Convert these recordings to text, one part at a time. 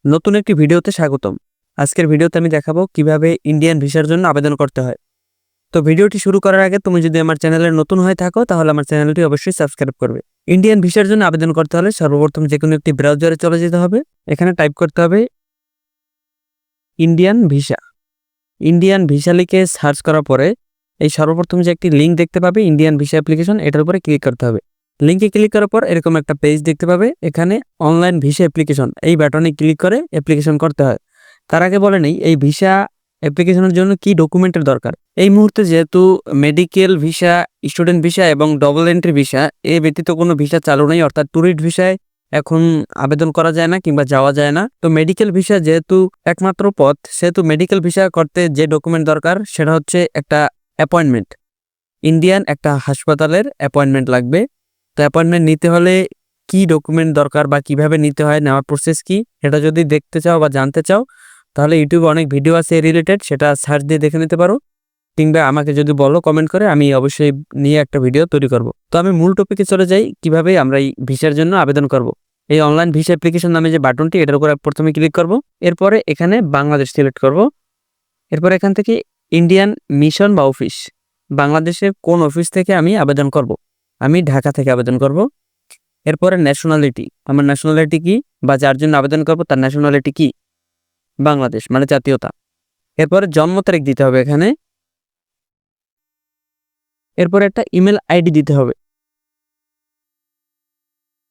নতুন একটি ভিডিওতে স্বাগতম। আজকের ভিডিওতে আমি দেখাবো কিভাবে ইন্ডিয়ান ভিসার জন্য আবেদন করতে হয়। তো ভিডিওটি শুরু করার আগে তুমি যদি আমার চ্যানেলে নতুন হয়ে থাকো তাহলে আমার চ্যানেলটি অবশ্যই সাবস্ক্রাইব করবে। ইন্ডিয়ান ভিসার জন্য আবেদন করতে হলে সর্বপ্রথম যে কোনো একটি ব্রাউজারে চলে যেতে হবে। এখানে টাইপ করতে হবে ইন্ডিয়ান ভিসা। ইন্ডিয়ান ভিসা লিখে সার্চ করার পরে এই সর্বপ্রথম যে একটি লিঙ্ক দেখতে পাবে ইন্ডিয়ান ভিসা অ্যাপ্লিকেশন, এটার উপরে ক্লিক করতে হবে। লিঙ্কে ক্লিক করার পর এরকম একটা পেজ দেখতে পাবে। এখানে অনলাইন ভিসা অ্যাপ্লিকেশন এই বাটনে ক্লিক করে অ্যাপ্লিকেশন করতে হয়। তার আগে বলে নেই এই ভিসা অ্যাপ্লিকেশনের জন্য কি ডকুমেন্টের দরকার। এই মুহূর্তে যেহেতু মেডিকেল ভিসা, স্টুডেন্ট ভিসা এবং ডবল এন্ট্রি ভিসা এ ব্যতীত কোনো ভিসা চালু নেই, অর্থাৎ ট্যুরিস্ট ভিসায় এখন আবেদন করা যায় না কিংবা যাওয়া যায় না। তো মেডিকেল ভিসা যেহেতু একমাত্র পথ, সেহেতু মেডিকেল ভিসা করতে যে ডকুমেন্ট দরকার সেটা হচ্ছে একটা অ্যাপয়েন্টমেন্ট। ইন্ডিয়ান একটা হাসপাতালের অ্যাপয়েন্টমেন্ট লাগবে। তো অ্যাপয়েন্টমেন্ট নিতে হলে কি ডকুমেন্ট দরকার বা কিভাবে নিতে হয়, নেওয়ার প্রসেস কি, এটা যদি দেখতে চাও বা জানতে চাও তাহলে ইউটিউবে অনেক ভিডিও আছে রিলেটেড, সেটা সার্চ দিয়ে দেখে নিতে পারো। কিংবা আমাকে যদি বলো কমেন্ট করে, আমি অবশ্যই নিয়ে একটা ভিডিও তৈরি করব। তো আমি মূল টপিকে চলে যাই, কিভাবে আমরা এই ভিসার জন্য আবেদন করব। এই অনলাইন ভিসা অ্যাপ্লিকেশন নামে যে বাটনটি, এটার উপর প্রথমে ক্লিক করব। এরপরে এখানে বাংলাদেশ সিলেক্ট করব। এরপর এখান থেকে ইন্ডিয়ান মিশন বা অফিস, বাংলাদেশের কোন অফিস থেকে আমি আবেদন করব। আমি ঢাকা থেকে আবেদন করব। এরপরে ন্যাশনালিটি, আমার ন্যাশনালিটি কি বা যার জন্য আবেদন করব তার ন্যাশনালিটি কি, বাংলাদেশ মানে জাতীয়তা। এরপরে জন্ম তারিখ দিতে হবে এখানে। এরপরে একটা ইমেল আইডি দিতে হবে,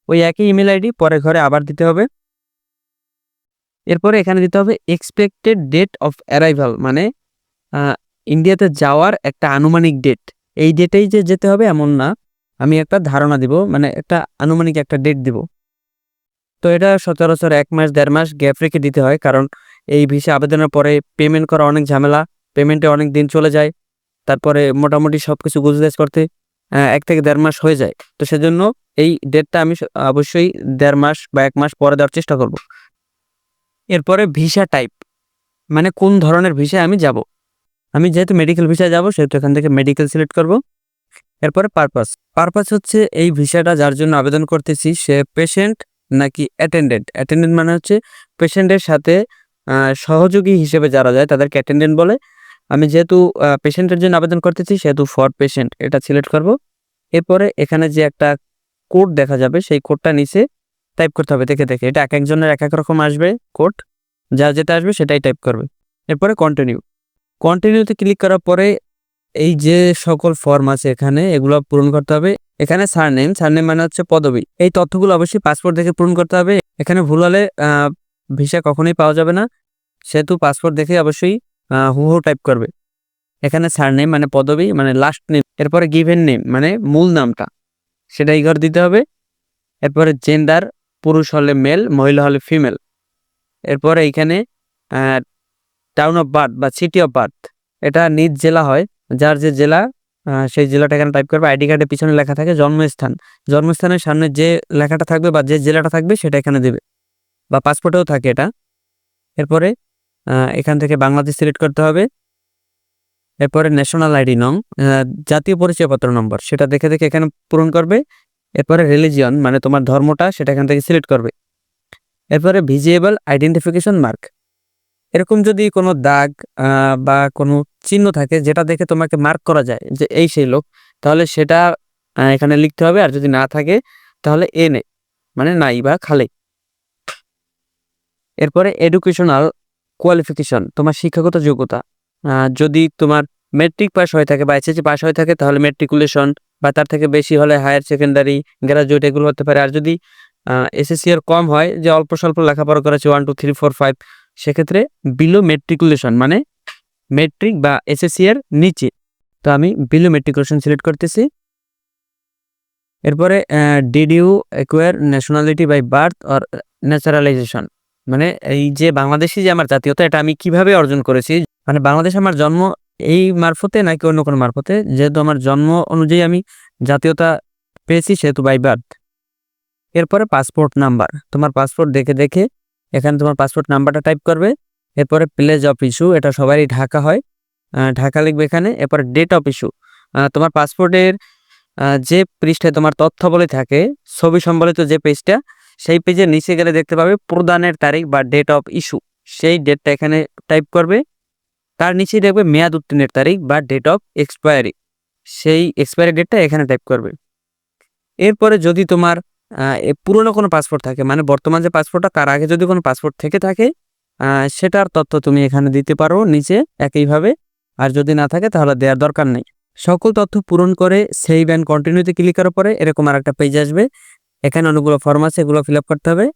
ওই একই ইমেল আইডি পরের ঘরে আবার দিতে হবে। এরপরে এখানে দিতে হবে এক্সপেক্টেড ডেট অফ অ্যারাইভাল, মানে ইন্ডিয়াতে যাওয়ার একটা আনুমানিক ডেট। এই ডেটেই যে যেতে হবে এমন না, আমি একটা ধারণা দিব, মানে একটা আনুমানিক একটা ডেট দিব। তো এটা সচরাচর 1 মাস 1.5 মাস গ্যাপ রেখে দিতে হয়, কারণ এই ভিসা আবেদনের পরে পেমেন্ট করা অনেক ঝামেলা, পেমেন্টে অনেক দিন চলে যায়। তারপরে মোটামুটি সবকিছু গুজগাছ করতে 1 থেকে 1.5 মাস হয়ে যায়। তো সেজন্য এই ডেটটা আমি অবশ্যই 1.5 মাস বা 1 মাস পরে দেওয়ার চেষ্টা করব। এরপরে ভিসা টাইপ, মানে কোন ধরনের ভিসায় আমি যাব। আমি যেহেতু মেডিকেল ভিসায় যাব সেহেতু এখান থেকে মেডিকেল সিলেক্ট করব। এরপরে পারপাস হচ্ছে এই ভিসাটা যার জন্য আবেদন করতেছি সে পেশেন্ট নাকি অ্যাটেন্ডেন্ট। অ্যাটেন্ডেন্ট মানে হচ্ছে পেশেন্টের সাথে সহযোগী হিসেবে যারা যায় তাদেরকে অ্যাটেন্ডেন্ট বলে। আমি যেহেতু পেশেন্টের জন্য আবেদন করতেছি সেহেতু ফর পেশেন্ট এটা সিলেক্ট করব। এরপরে এখানে যে একটা কোড দেখা যাবে সেই কোডটা নিচে টাইপ করতে হবে দেখে দেখে, এটা এক একজনের এক এক রকম আসবে কোড, যা যেটা আসবে সেটাই টাইপ করবে। এরপরে কন্টিনিউতে ক্লিক করার পরে এই যে সকল ফর্ম আছে এখানে এগুলো পূরণ করতে হবে। এখানে সারনেম মানে হচ্ছে পদবি, এই তথ্যগুলো অবশ্যই পাসপোর্ট দেখে পূরণ করতে হবে। এখানে ভুল হলে ভিসা কখনোই পাওয়া যাবে না, সেহেতু পাসপোর্ট দেখে অবশ্যই হুহু টাইপ করবে। এখানে সারনেম মানে পদবি মানে লাস্ট নেম, এরপরে গিভেন নেম মানে মূল নামটা, সেটা ইগর দিতে হবে। এরপরে জেন্ডার, পুরুষ হলে মেল, মহিলা হলে ফিমেল। এরপরে এইখানে টাউন অফ বার্থ বা সিটি অফ বার্থ, এটা নিজ জেলা হয়, যার যে জেলা সেই জেলাটা এখানে টাইপ করবে। আইডি কার্ডের পিছনে লেখা থাকে জন্মস্থান, জন্মস্থানের সামনে যে লেখাটা থাকবে বা যে জেলাটা থাকবে সেটা এখানে দেবে, বা পাসপোর্টেও থাকে এটা। এরপরে এখান থেকে বাংলাদেশ সিলেক্ট করতে হবে। এরপরে ন্যাশনাল আইডি নং, জাতীয় পরিচয়পত্র নম্বর, সেটা দেখে দেখে এখানে পূরণ করবে। এরপরে রিলিজিয়ন মানে তোমার ধর্মটা, সেটা এখান থেকে সিলেক্ট করবে। এরপরে ভিজিয়েবল আইডেন্টিফিকেশন মার্ক, এরকম যদি কোনো দাগ বা কোনো চিহ্ন থাকে যেটা দেখে তোমাকে মার্ক করা যায় যে এই সেই লোক, তাহলে সেটা এখানে লিখতে হবে। আর যদি না থাকে তাহলে এনে মানে নাই বা খালি। এরপরে এডুকেশনাল কোয়ালিফিকেশন, তোমার শিক্ষাগত যোগ্যতা, যদি তোমার মেট্রিক পাস হয়ে থাকে বা এসএসসি পাস হয়ে থাকে তাহলে মেট্রিকুলেশন, বা তার থেকে বেশি হলে হায়ার সেকেন্ডারি, গ্রাজুয়েট এগুলো হতে পারে। আর যদি এসএসসি এর কম হয়, যে অল্প স্বল্প লেখাপড়া করেছে 1 2 3 4 5, সেক্ষেত্রে বিলো মেট্রিকুলেশন মানে মেট্রিক বা এসএসসি এর নিচে। তো আমি বিলো মেট্রিকুলেশন সিলেক্ট করতেছি। এরপরে did you acquire nationality by birth or naturalization, মানে এই যে বাংলাদেশি যে আমার জাতীয়তা এটা আমি কিভাবে অর্জন করেছি, মানে বাংলাদেশ আমার জন্ম এই মারফতে নাকি অন্য কোনো মারফতে। যেহেতু আমার জন্ম অনুযায়ী আমি জাতীয়তা পেয়েছি সেহেতু বাই বার্থ। এরপরে পাসপোর্ট নাম্বার, তোমার পাসপোর্ট দেখে দেখে এখানে তোমার পাসপোর্ট নাম্বারটা টাইপ করবে। এরপরে প্লেস অফ ইস্যু, এটা সবারই ঢাকা হয়, ঢাকা লিখবে এখানে। এরপরে ডেট অফ ইস্যু, তোমার পাসপোর্টের যে পৃষ্ঠায় তোমার তথ্যাবলী থাকে ছবি সম্বলিত যে পেজটা, সেই পেজের নিচে গেলে দেখতে পাবে প্রদানের তারিখ বা ডেট অফ ইস্যু, সেই ডেটটা এখানে টাইপ করবে। তার নিচেই দেখবে মেয়াদ উত্তীর্ণের তারিখ বা ডেট অফ এক্সপায়ারি, সেই এক্সপায়ারি ডেটটা এখানে টাইপ করবে। এরপরে যদি তোমার পুরনো কোনো পাসপোর্ট থাকে, মানে বর্তমান যে পাসপোর্টটা তার আগে যদি কোনো পাসপোর্ট থেকে থাকে সেটার তথ্য তুমি এখানে দিতে পারো নিচে একইভাবে, আর যদি না থাকে তাহলে দেওয়ার দরকার নেই। সকল তথ্য পূরণ করে সেভ অ্যান্ড কন্টিনিউতে ক্লিক করার পরে এরকম আরেকটা পেজ আসবে। এখানে অনেকগুলো ফর্ম আছে, এগুলো ফিল আপ করতে হবে।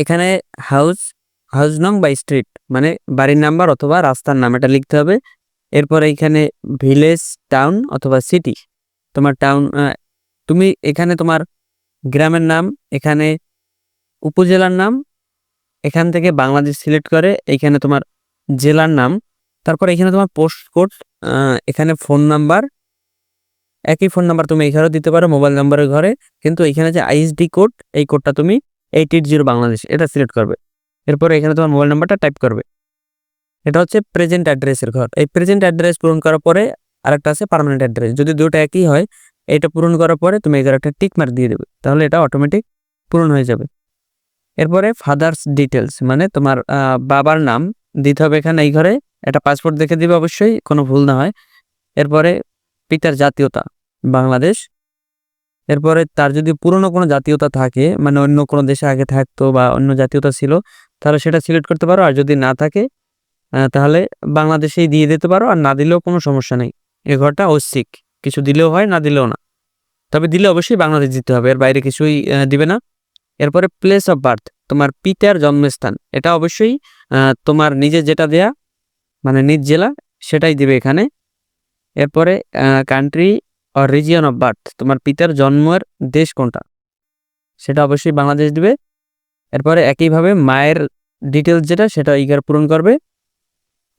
এখানে হাউস নং বা স্ট্রিট মানে বাড়ির নাম্বার অথবা রাস্তার নাম এটা লিখতে হবে। এরপরে এখানে ভিলেজ, টাউন অথবা সিটি, তোমার টাউন তুমি এখানে তোমার গ্রামের নাম, এখানে উপজেলার নাম, এখান থেকে বাংলাদেশ সিলেক্ট করে এখানে তোমার জেলার নাম, তারপর এখানে তোমার পোস্ট কোড, এখানে ফোন নাম্বার, একই ফোন নাম্বার তুমি এখানেও দিতে পারো মোবাইল নাম্বারের ঘরে, কিন্তু এখানে যে আইএসডি কোড এই কোডটা তুমি 880 বাংলাদেশ এটা সিলেক্ট করবে। এরপর এখানে তোমার মোবাইল নাম্বারটা টাইপ করবে। এটা হচ্ছে প্রেজেন্ট অ্যাড্রেসের ঘর। এই প্রেজেন্ট অ্যাড্রেস পূরণ করার পরে আরেকটা আছে পার্মানেন্ট অ্যাড্রেস, যদি দুটো একই হয় এটা পূরণ করার পরে তুমি এখানে একটা টিক মার্ক দিয়ে দেবে, তাহলে এটা অটোমেটিক পূরণ হয়ে যাবে। এরপরে ফাদার্স ডিটেলস মানে তোমার বাবার নাম দিতে হবে এখানে এই ঘরে, এটা পাসপোর্ট দেখে দিবে অবশ্যই, কোনো ভুল না হয়। এরপরে পিতার জাতীয়তা বাংলাদেশ, এরপরে তার যদি পুরনো কোনো জাতীয়তা থাকে মানে অন্য কোনো দেশে আগে থাকতো বা অন্য জাতীয়তা ছিল তাহলে সেটা সিলেক্ট করতে পারো, আর যদি না থাকে তাহলে বাংলাদেশেই দিয়ে দিতে পারো, আর না দিলেও কোনো সমস্যা নেই। এ ঘরটা ঐচ্ছিক, কিছু দিলেও হয় না দিলেও না, তবে দিলে অবশ্যই বাংলাদেশ দিতে হবে, এর বাইরে কিছুই দিবে না। এরপরে প্লেস অফ বার্থ তোমার পিতার জন্মস্থান, এটা অবশ্যই তোমার নিজে যেটা দেয়া মানে নিজ জেলা সেটাই দিবে এখানে। এরপরে country or region of birth তোমার পিতার জন্মের দেশ কোনটা সেটা অবশ্যই বাংলাদেশ দিবে। এরপরে একইভাবে মায়ের ডিটেলস যেটা সেটা ইগার পূরণ করবে।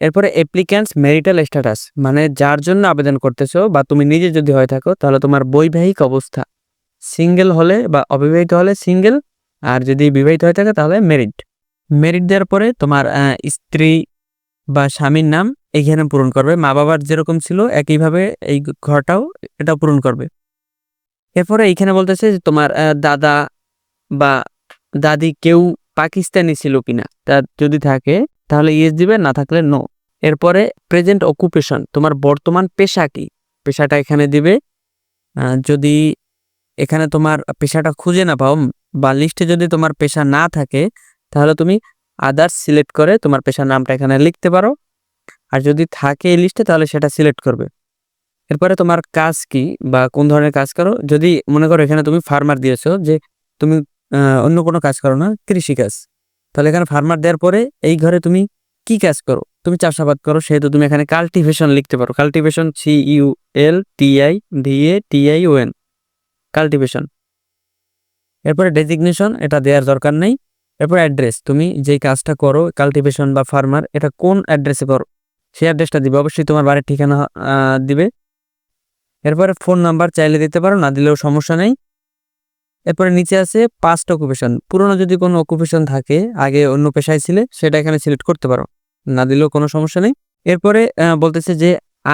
এরপরে অ্যাপ্লিক্যান্টস ম্যারিটাল স্ট্যাটাস মানে যার জন্য আবেদন করতেছো বা তুমি নিজে যদি হয়ে থাকো তাহলে তোমার বৈবাহিক অবস্থা, সিঙ্গেল হলে বা অবিবাহিত হলে সিঙ্গেল, আর যদি বিবাহিত হয়ে থাকে তাহলে মেরিড। মেরিড দেওয়ার পরে তোমার স্ত্রী বা স্বামীর নাম এইখানে পূরণ করবে, মা বাবার যেরকম ছিল একইভাবে এই ঘরটাও এটা পূরণ করবে। এরপরে এইখানে বলতেছে যে তোমার দাদা বা দাদি কেউ পাকিস্তানি ছিল কিনা, তা যদি থাকে তাহলে ইয়েস দিবে, না থাকলে নো। এরপরে প্রেজেন্ট অকুপেশন তোমার বর্তমান পেশা কি, পেশাটা এখানে দিবে। যদি এখানে তোমার পেশাটা খুঁজে না পাও বা লিস্টে যদি তোমার পেশা না থাকে তাহলে তুমি আদার্স সিলেক্ট করে তোমার পেশার নামটা এখানে লিখতে পারো, আর যদি থাকে এই লিস্টে তাহলে সেটা সিলেক্ট করবে। এরপরে তোমার কাজ কি বা কোন ধরনের কাজ করো, যদি মনে করো এখানে তুমি ফার্মার দিয়েছো যে তুমি অন্য কোনো কাজ করো না, কৃষিকাজ, তাহলে এখানে ফার্মার দেওয়ার পরে এই ঘরে তুমি কি কাজ করো, তুমি চাষাবাদ করো সেহেতু তুমি এখানে কাল্টিভেশন লিখতে পারো, কাল্টিভেশন CULTIVATION কাল্টিভেশন। এরপরে ডেজিগনেশন এটা দেওয়ার দরকার নেই। এরপর অ্যাড্রেস তুমি যেই কাজটা করো কাল্টিভেশন বা ফার্মার এটা কোন অ্যাড্রেসে করো সেই অ্যাড্রেসটা দিবে, অবশ্যই তোমার বাড়ির ঠিকানা দিবে। এরপরে ফোন নাম্বার চাইলে দিতে পারো, না দিলেও সমস্যা নেই। এরপরে নিচে আছে পাস্ট অকুপেশন, পুরনো যদি কোনো অকুপেশন থাকে আগে অন্য পেশায় ছিলে সেটা এখানে সিলেক্ট করতে পারো, না দিলেও কোনো সমস্যা নেই। এরপরে বলতেছে যে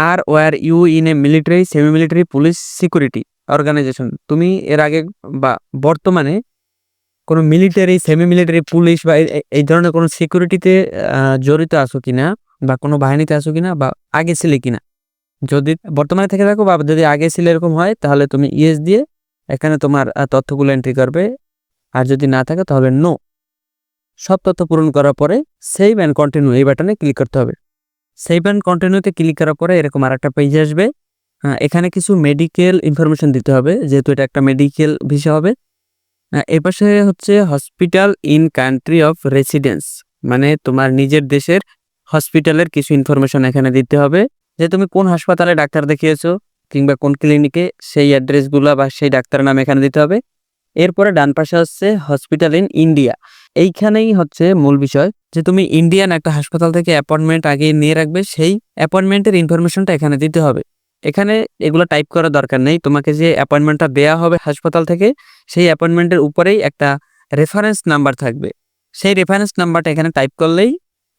আর were you in a military, semi military, police, security organization, তুমি এর আগে বা বর্তমানে কোনো মিলিটারি, সেমি মিলিটারি, পুলিশ বা এই ধরনের কোনো সিকিউরিটিতে জড়িত আছো কিনা বা কোনো বাহিনীতে আছো কিনা বা আগে ছিলে কিনা, যদি বর্তমানে থেকে থাকো বা যদি আগে ছিলে এরকম হয় তাহলে তুমি ইয়েস দিয়ে এখানে তোমার তথ্যগুলো এন্ট্রি করবে, আর যদি না থাকে তাহলে নো। সব তথ্য পূরণ করার পরে সেভ অ্যান্ড কন্টিনিউ এই বাটনে ক্লিক করতে হবে। সেভ অ্যান্ড কন্টিনিউতে ক্লিক করার পরে এরকম আরেকটা পেজ আসবে। এখানে কিছু মেডিকেল ইনফরমেশন দিতে হবে যেহেতু এটা একটা মেডিকেল ভিসা হবে। এর পাশে হচ্ছে hospital in country of residence মানে তোমার নিজের দেশের হসপিটালের কিছু ইনফরমেশন এখানে দিতে হবে, যে তুমি কোন হাসপাতালে ডাক্তার দেখিয়েছো কিংবা কোন ক্লিনিকে সেই অ্যাড্রেসগুলো বা সেই ডাক্তারের নাম এখানে দিতে হবে। এরপরে ডান পাশে হচ্ছে হসপিটাল ইন ইন্ডিয়া, এইখানেই হচ্ছে মূল বিষয় যে তুমি ইন্ডিয়ান একটা হাসপাতাল থেকে অ্যাপয়েন্টমেন্ট আগে নিয়ে রাখবে, সেই অ্যাপয়েন্টমেন্টের ইনফরমেশনটা এখানে দিতে হবে। এখানে এগুলো টাইপ করার দরকার নেই, তোমাকে যে অ্যাপয়েন্টমেন্টটা দেওয়া হবে হাসপাতাল থেকে সেই অ্যাপয়েন্টমেন্টের উপরেই একটা রেফারেন্স নাম্বার থাকবে, সেই রেফারেন্স নাম্বারটা এখানে টাইপ করলেই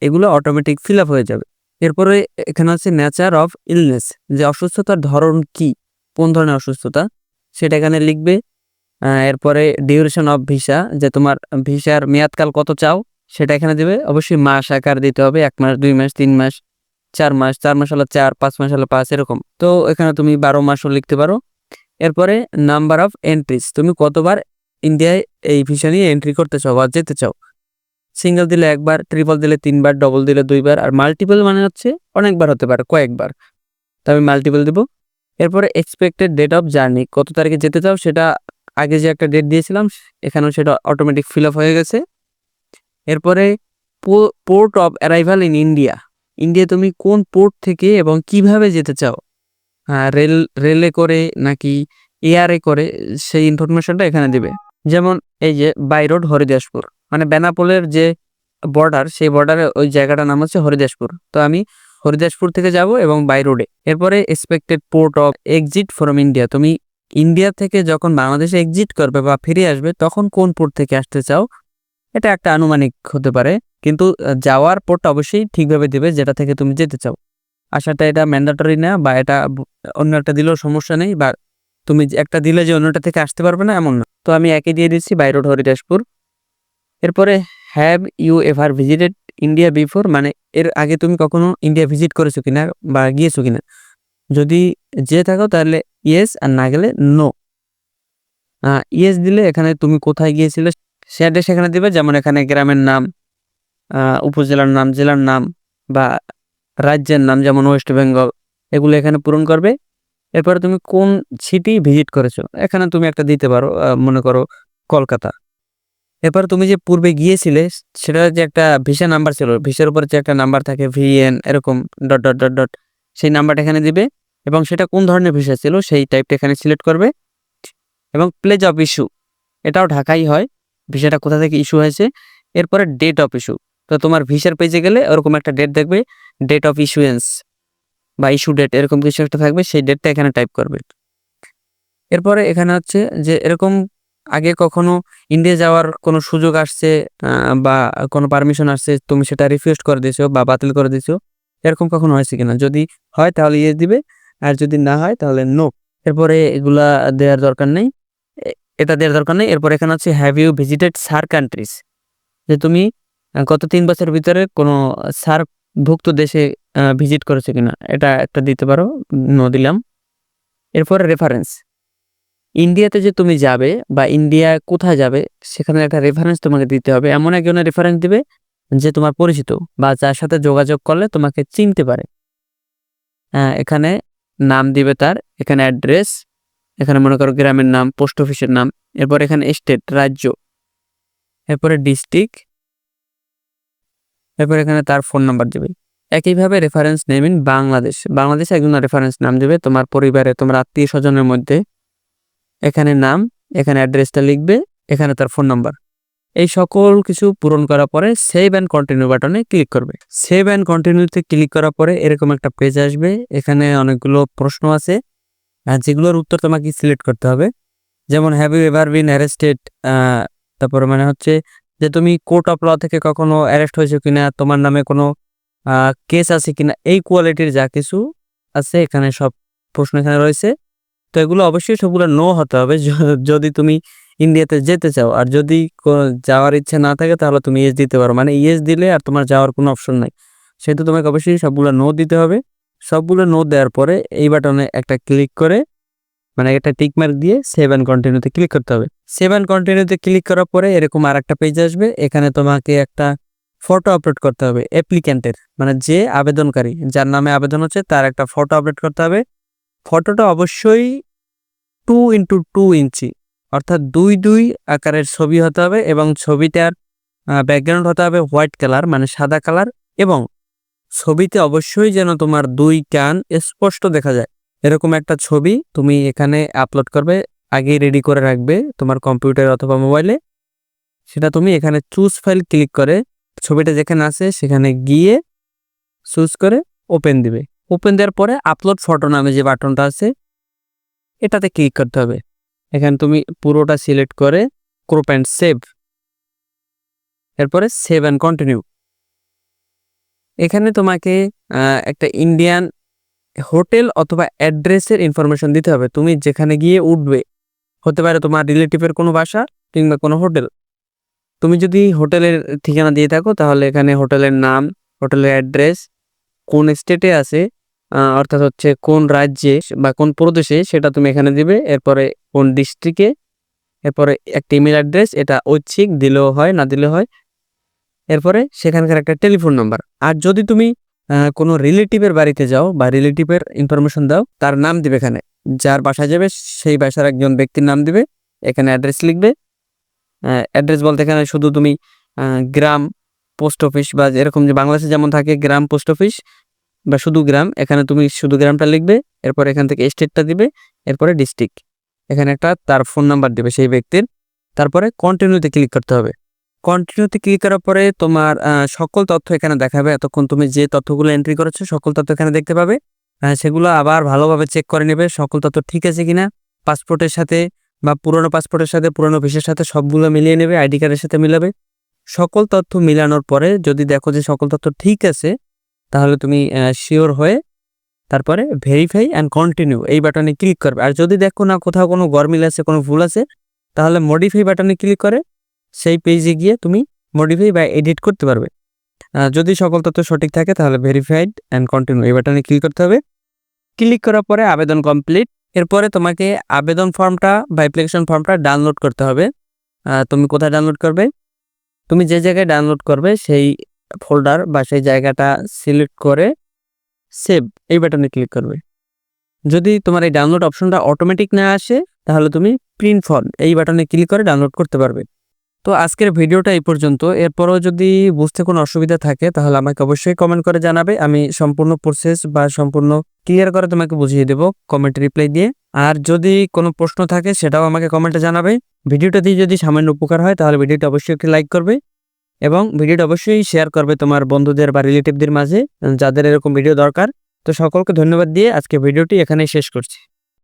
এগুলো অটোমেটিক ফিল আপ হয়ে যাবে। এরপরে এখানে হচ্ছে নেচার অফ ইলনেস, যে অসুস্থতার ধরন কি, কোন ধরনের অসুস্থতা সেটা এখানে লিখবে। এরপরে ডিউরেশন অফ ভিসা, যে তোমার ভিসার মেয়াদকাল কত চাও সেটা এখানে দেবে। অবশ্যই মাস আকার দিতে হবে, 1 মাস 2 মাস 3 মাস 4 মাস, 4 মাস হলে 4, 5 মাস হলে 5, এরকম। তো এখানে তুমি 12 মাসও লিখতে পারো। এরপরে নাম্বার অফ এন্ট্রিজ, তুমি কতবার ইন্ডিয়ায় এই ভিসা নিয়ে এন্ট্রি করতে চাও বা যেতে চাও। সিঙ্গেল দিলে 1 বার, ট্রিপল দিলে 3 বার, ডবল দিলে 2 বার, আর মাল্টিপল মানে হচ্ছে অনেকবার হতে পারে, কয়েকবার। তো আমি মাল্টিপল দেবো। এরপরে এক্সপেক্টেড ডেট অফ জার্নি, কত তারিখে যেতে চাও সেটা আগে যে একটা ডেট দিয়েছিলাম এখানেও সেটা অটোমেটিক ফিল আপ হয়ে গেছে। এরপরে port of arrival in India, India তুমি কোন পোর্ট থেকে এবং কিভাবে যেতে চাও, রেলে করে নাকি এয়ারে করে, সেই ইনফরমেশনটা এখানে দিবে। যেমন এই যে বাই রোড হরিদাসপুর, মানে বেনাপোলের যে বর্ডার, সেই বর্ডারে ওই জায়গাটার নাম হচ্ছে হরিদাসপুর। তো আমি হরিদাসপুর থেকে যাব এবং বাই রোডে। এরপরে expected port of exit from India, তুমি ইন্ডিয়া থেকে যখন বাংলাদেশে এক্সিট করবে বা ফিরে আসবে তখন কোন পোর্ট থেকে আসতে চাও, এটা একটা আনুমানিক হতে পারে, কিন্তু যাওয়ার পোর্টটা অবশ্যই ঠিকভাবে দিবে যেটা থেকে তুমি যেতে চাও। আসাটা এটা ম্যান্ডেটরি না, বা এটা অন্য একটা দিলেও সমস্যা নেই, বা তুমি একটা দিলে যে অন্যটা থেকে আসতে পারবে না এমন না। তো আমি একই দিয়ে দিচ্ছি, বাই রোড হরিদাসপুর। এরপরে have you ever visited India before, মানে এর আগে তুমি কখনো ইন্ডিয়া ভিজিট করেছো কিনা বা গিয়েছো কিনা। যদি যে থাকো তাহলে ইয়েস, আর না গেলে নো। ইয়েস দিলে এখানে তুমি কোথায় গিয়েছিলে সে অ্যাড্রেস এখানে দিবে, যেমন এখানে গ্রামের নাম, উপজেলার নাম, জেলার নাম, বা রাজ্যের নাম যেমন ওয়েস্ট বেঙ্গল, এগুলো এখানে পূরণ করবে। এরপরে তুমি কোন সিটি ভিজিট করেছো এখানে তুমি একটা দিতে পারো, মনে করো কলকাতা। এরপর তুমি যে পূর্বে গিয়েছিলে সেটা যে একটা ভিসা নাম্বার ছিল, ভিসার উপর যে একটা নাম্বার থাকে ভিএন এরকম ডট ডট ডট ডট, সেই নাম্বারটা এখানে দিবে এবং সেটা কোন ধরনের ভিসা ছিল সেই টাইপটা এখানে সিলেক্ট করবে। এবং প্লেজ অফ ইস্যু, এটাও ঢাকাই হয়, ভিসাটা কোথা থেকে ইস্যু হয়েছে। এরপরে ডেট অফ ইস্যু, তো তোমার ভিসার পেজে গেলে ওরকম একটা ডেট দেখবে, ডেট অফ ইস্যুয়েন্স বা ইস্যু ডেট এরকম কিছু একটা থাকবে, সেই ডেটটা এখানে টাইপ করবে। এরপরে এখানে হচ্ছে যে এরকম আগে কখনো ইন্ডিয়া যাওয়ার কোনো সুযোগ আসছে বা কোনো পারমিশন আসছে, তুমি সেটা রিফিউজ করে দিয়েছো বা বাতিল করে দিয়েছো, এরকম কখনো হয়েছে কিনা। যদি হয় তাহলে ইয়েস দিবে, আর যদি না হয় তাহলে নো। এরপরে এগুলা দেওয়ার দরকার নেই, এটা দেওয়ার দরকার নেই। এরপর এখানে হচ্ছে have you visited SAARC countries, যে তুমি গত 3 বছরের ভিতরে কোনো সার্কভুক্ত দেশে ভিজিট করেছো কিনা, এটা একটা দিতে পারো, নো দিলাম। এরপরে রেফারেন্স, ইন্ডিয়াতে যে তুমি যাবে বা ইন্ডিয়া কোথায় যাবে সেখানে একটা রেফারেন্স তোমাকে দিতে হবে, এমন একজনের রেফারেন্স দিবে যে তোমার পরিচিত বা যার সাথে যোগাযোগ করলে তোমাকে চিনতে পারে। এখানে নাম দিবে তার, এখানে অ্যাড্রেস, এখানে মনে করো গ্রামের নাম, পোস্ট অফিসের নাম, এরপর এখানে স্টেট রাজ্য, এরপরে ডিস্ট্রিক্ট, এরপর এখানে তার ফোন নাম্বার দিবে। একইভাবে রেফারেন্স নেম ইন বাংলাদেশে একজন রেফারেন্স নাম দিবে তোমার পরিবারে, তোমার আত্মীয় স্বজনের মধ্যে, এখানে নাম, এখানে অ্যাড্রেসটা লিখবে, এখানে তার ফোন নাম্বার। এই সকল কিছু পূরণ করার পরে সেভ অ্যান্ড কন্টিনিউ বাটনে ক্লিক করবে। সেভ অ্যান্ড কন্টিনিউতে ক্লিক করার পরে এরকম একটা পেজ আসবে, এখানে অনেকগুলো প্রশ্ন আছে আর যেগুলোর উত্তর তোমাকে সিলেক্ট করতে হবে। যেমন have you ever been arrested, তারপরে মানে হচ্ছে যে তুমি কোর্ট অফ ল থেকে কখনো অ্যারেস্ট হয়েছো কিনা, তোমার নামে কোনো কেস আছে কিনা, এই কোয়ালিটির যা কিছু আছে এখানে সব প্রশ্ন এখানে রয়েছে। তো এগুলো অবশ্যই সবগুলো নো হতে হবে যদি তুমি ইন্ডিয়াতে যেতে চাও। আর যদি যাওয়ার ইচ্ছে না থাকে তাহলে তুমি ইয়েস দিতে পারো, মানে ইয়েস দিলে আর তোমার যাওয়ার কোনো অপশন নাই, সেহেতু তোমাকে অবশ্যই সবগুলো নো দিতে হবে। সবগুলো নো দেওয়ার পরে এই বাটনে একটা ক্লিক করে, মানে একটা টিক মার্ক দিয়ে সেভ অ্যান্ড কন্টিনিউতে ক্লিক করতে হবে। সেভ অ্যান্ড কন্টিনিউতে ক্লিক করার পরে এরকম আর একটা পেজ আসবে, এখানে তোমাকে একটা ফটো আপলোড করতে হবে অ্যাপ্লিক্যান্টের, মানে যে আবেদনকারী যার নামে আবেদন হচ্ছে তার একটা ফটো আপলোড করতে হবে। ফটোটা অবশ্যই 2x2 ইঞ্চি, অর্থাৎ 2x2 আকারের ছবি হতে হবে এবং ছবিটার ব্যাকগ্রাউন্ড হতে হবে হোয়াইট কালার, মানে সাদা কালার, এবং ছবিতে অবশ্যই যেন তোমার 2 কান স্পষ্ট দেখা যায় এরকম একটা ছবি তুমি এখানে আপলোড করবে, আগেই রেডি করে রাখবে তোমার কম্পিউটার অথবা মোবাইলে। সেটা তুমি এখানে চুজ ফাইল ক্লিক করে ছবিটা যেখানে আছে সেখানে গিয়ে চুজ করে ওপেন দিবে। ওপেন দেওয়ার পরে আপলোড ফটো নামে যে বাটনটা আছে এটাতে ক্লিক করতে হবে। এখানে তুমি পুরোটা সিলেক্ট করে ক্রপ অ্যান্ড সেভ, এরপরে সেভ অ্যান্ড কন্টিনিউ। এখানে তোমাকে একটা ইন্ডিয়ান হোটেল অথবা অ্যাড্রেসের ইনফরমেশন দিতে হবে, তুমি যেখানে গিয়ে উঠবে হতে পারে তোমার রিলেটিভের কোনো বাসা কিংবা কোনো হোটেল। তুমি যদি হোটেলের ঠিকানা দিয়ে থাকো তাহলে এখানে হোটেলের নাম, হোটেলের অ্যাড্রেস, কোন স্টেটে আছে অর্থাৎ হচ্ছে কোন রাজ্যে বা কোন প্রদেশে সেটা তুমি এখানে দিবে। এরপরে কোন ডিস্ট্রিক্টে, এরপরে একটা ইমেল অ্যাড্রেস, এটা ঐচ্ছিক, দিলেও হয় না দিলেও হয়। এরপরে সেখানকার একটা টেলিফোন নাম্বার। আর যদি তুমি কোনো রিলেটিভের বাড়িতে যাও বা রিলেটিভের ইনফরমেশন দাও, তার নাম দিবে এখানে। যার বাসায় যাবে সেই বাসার একজন ব্যক্তির নাম দিবে, এখানে অ্যাড্রেস লিখবে। অ্যাড্রেস বলতে এখানে শুধু তুমি গ্রাম, পোস্ট অফিস বা এরকম যে বাংলাদেশে যেমন থাকে গ্রাম পোস্ট অফিস বা শুধু গ্রাম, এখানে তুমি শুধু গ্রামটা লিখবে। এরপর এখান থেকে স্টেটটা দিবে, এরপরে ডিস্ট্রিক্ট, এখানে একটা তার ফোন নাম্বার দিবে সেই ব্যক্তির। তারপরে কন্টিনিউতে ক্লিক করতে হবে। কন্টিনিউতে ক্লিক করার পরে তোমার সকল তথ্য এখানে দেখাবে। এতক্ষণ তুমি যে তথ্যগুলো এন্ট্রি করেছো সকল তথ্য এখানে দেখতে পাবে। সেগুলো আবার ভালোভাবে চেক করে নেবে সকল তথ্য ঠিক আছে কিনা। পাসপোর্টের সাথে বা পুরনো পাসপোর্টের সাথে, পুরনো ভিসার সাথে সবগুলো মিলিয়ে নেবে, আইডি কার্ডের সাথে মিলাবে। সকল তথ্য মিলানোর পরে যদি দেখো যে সকল তথ্য ঠিক আছে, তাহলে তুমি শিওর হয়ে তারপরে ভেরিফাই অ্যান্ড কন্টিনিউ এই বাটনে ক্লিক করবে। আর যদি দেখো না কোথাও কোনো গরমিল আছে, কোনো ভুল আছে, তাহলে মডিফাই বাটনে ক্লিক করে সেই পেজে গিয়ে তুমি মডিফাই বা এডিট করতে পারবে। যদি সকল তথ্য সঠিক থাকে তাহলে ভেরিফাইড অ্যান্ড কন্টিনিউ এই বাটনে ক্লিক করতে হবে। ক্লিক করার পরে আবেদন কমপ্লিট। এরপরে তোমাকে আবেদন ফর্মটা বা অ্যাপ্লিকেশন ফর্মটা ডাউনলোড করতে হবে। তুমি কোথায় ডাউনলোড করবে? তুমি যে জায়গায় ডাউনলোড করবে সেই ফোল্ডার বা সেই জায়গাটা সিলেক্ট করে সেভ এই বাটনে ক্লিক করবে। যদি তোমার এই ডাউনলোড অপশনটা অটোমেটিক না আসে, তাহলে তুমি প্রিন্ট ফর্ম এই বাটনে ক্লিক করে ডাউনলোড করতে পারবে। তো আজকের ভিডিওটা এই পর্যন্ত। এরপরও যদি বুঝতে কোনো অসুবিধা থাকে তাহলে আমাকে অবশ্যই কমেন্ট করে জানাবে। আমি সম্পূর্ণ প্রসেস বা সম্পূর্ণ ক্লিয়ার করে তোমাকে বুঝিয়ে দেবো কমেন্টে রিপ্লাই দিয়ে। আর যদি কোনো প্রশ্ন থাকে সেটাও আমাকে কমেন্টে জানাবে। ভিডিওটা দিয়ে যদি সামান্য উপকার হয় তাহলে ভিডিওটা অবশ্যই একটি লাইক করবে এবং ভিডিওটা অবশ্যই শেয়ার করবে তোমার বন্ধুদের বা রিলেটিভদের মাঝে যাদের এরকম ভিডিও দরকার। তো সকলকে ধন্যবাদ দিয়ে আজকে ভিডিওটি এখানেই শেষ করছি।